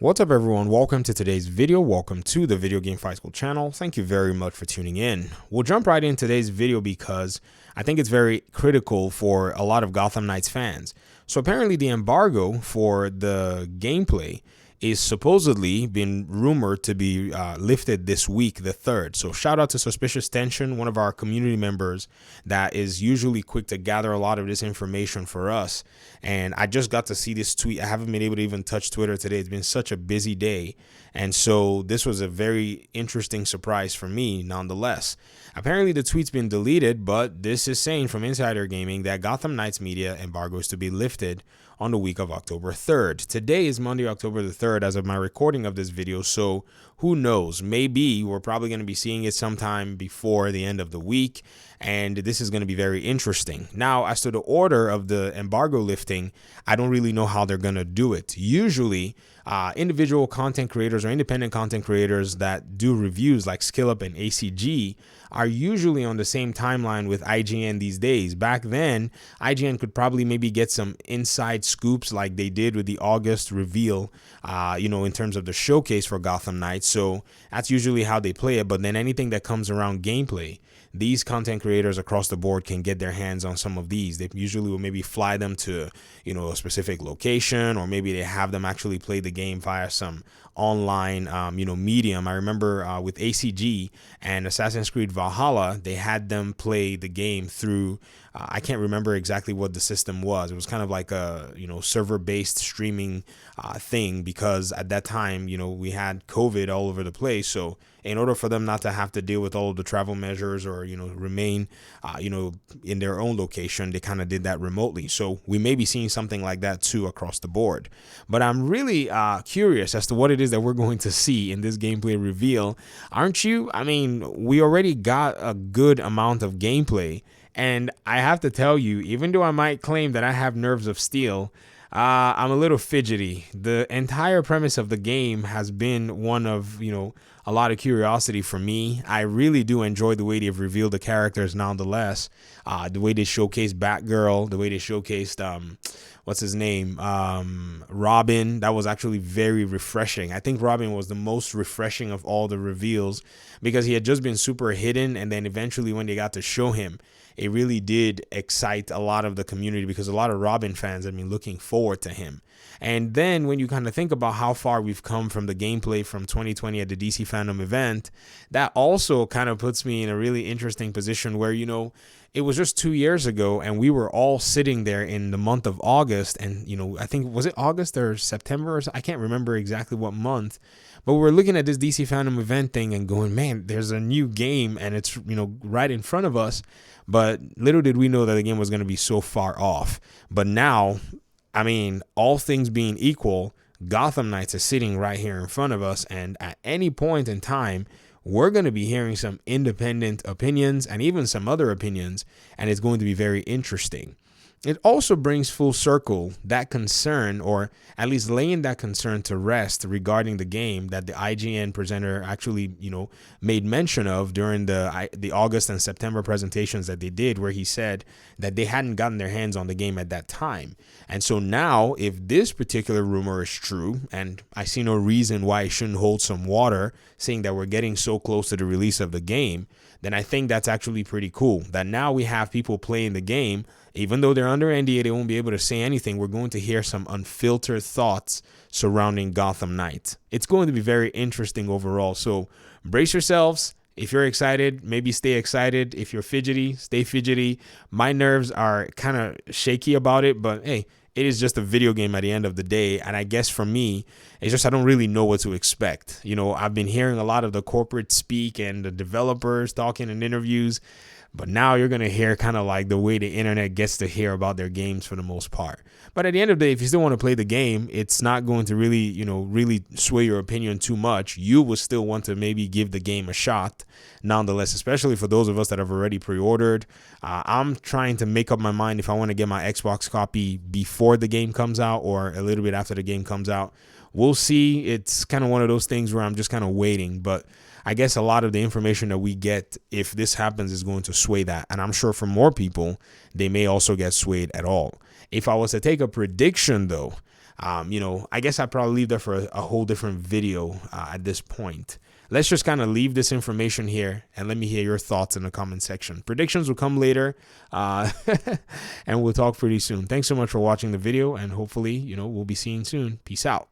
What's up, everyone? Welcome to today's video. Welcome to the Video Game Fight School channel. Thank you very much for tuning in. We'll jump right in today's video because I think it's very critical for a lot of Gotham Knights fans. So apparently the embargo for the gameplay is supposedly been rumored to be lifted this week, the 3rd. So shout out to Suspicious Tension, one of our community members that is usually quick to gather a lot of this information for us. And I just got to see this tweet. I haven't been able to even touch Twitter today. It's been such a busy day. And so this was a very interesting surprise for me nonetheless. Apparently the tweet's been deleted, but this is saying from Insider Gaming that Gotham Knights media embargo is to be lifted on the week of October 3rd. Today is Monday, October the 3rd as of my recording of this video, so who knows? Maybe we're probably going to be seeing it sometime before the end of the week, and this is going to be very interesting. Now, as to the order of the embargo lifting, I don't really know how they're going to do it. Usually, individual content creators or independent content creators that do reviews like SkillUp and ACG are usually on the same timeline with IGN these days. Back then, IGN could probably maybe get some inside scoops like they did with the August reveal, in terms of the showcase for Gotham Knights. So that's usually how they play it. But then anything that comes around gameplay, these content creators across the board can get their hands on some of these. They usually will maybe fly them to, a specific location, or maybe they have them actually play the game via some online, medium. I remember with ACG and Assassin's Creed Valhalla, they had them play the game through, I can't remember exactly what the system was. It was kind of like a, server-based streaming thing, because at that time, we had COVID all over the place. So in order for them not to have to deal with all of the travel measures or, remain, in their own location, they kind of did that remotely. So we may be seeing something like that too across the board. But I'm really curious as to what it is that we're going to see in this gameplay reveal. Aren't you? I mean, we already got a good amount of gameplay. And I have to tell you, even though I might claim that I have nerves of steel, I'm a little fidgety. The entire premise of the game has been one of, a lot of curiosity for me. I really do enjoy the way they've revealed the characters nonetheless. The way they showcased Batgirl, the way they showcased, what's his name? Robin. That was actually very refreshing. I think Robin was the most refreshing of all the reveals because he had just been super hidden. And then eventually when they got to show him, it really did excite a lot of the community because a lot of Robin fans have been looking forward to him. And then when you kind of think about how far we've come from the gameplay from 2020 at the DC Fandom event, that also kind of puts me in a really interesting position where, it was just 2 years ago and we were all sitting there in the month of August. And, I think, was it August or September? Or I can't remember exactly what month. But we're looking at this DC Fandom event thing and going, man, there's a new game and it's, right in front of us. But little did we know that the game was going to be so far off. But now, I mean, all things being equal, Gotham Knights is sitting right here in front of us. And at any point in time, we're going to be hearing some independent opinions and even some other opinions. And it's going to be very interesting. It also brings full circle that concern, or at least laying that concern to rest regarding the game that the IGN presenter actually, made mention of during the August and September presentations that they did, where he said that they hadn't gotten their hands on the game at that time. And so now, if this particular rumor is true, and I see no reason why it shouldn't hold some water, saying that we're getting so close to the release of the game, then I think that's actually pretty cool. That now we have people playing the game. Even though they're under NDA, they won't be able to say anything. We're going to hear some unfiltered thoughts surrounding Gotham Knights. It's going to be very interesting overall. So brace yourselves. If you're excited, maybe stay excited. If you're fidgety, stay fidgety. My nerves are kind of shaky about it, but hey, it is just a video game at the end of the day. And I guess for me, it's just I don't really know what to expect. I've been hearing a lot of the corporate speak and the developers talking in interviews. But now you're going to hear kind of like the way the internet gets to hear about their games for the most part. But at the end of the day, if you still want to play the game, it's not going to really, really sway your opinion too much. You will still want to maybe give the game a shot nonetheless, especially for those of us that have already pre-ordered. I'm trying to make up my mind if I want to get my Xbox copy before the game comes out or a little bit after the game comes out. We'll see. It's kind of one of those things where I'm just kind of waiting. But I guess a lot of the information that we get, if this happens, is going to sway that. And I'm sure for more people, they may also get swayed at all. If I was to take a prediction, though, You know, I guess I'd probably leave that for a whole different video at this point. Let's just kind of leave this information here and let me hear your thoughts in the comment section. Predictions will come later, and we'll talk pretty soon. Thanks so much for watching the video, and hopefully, you know, we'll be seeing soon. Peace out.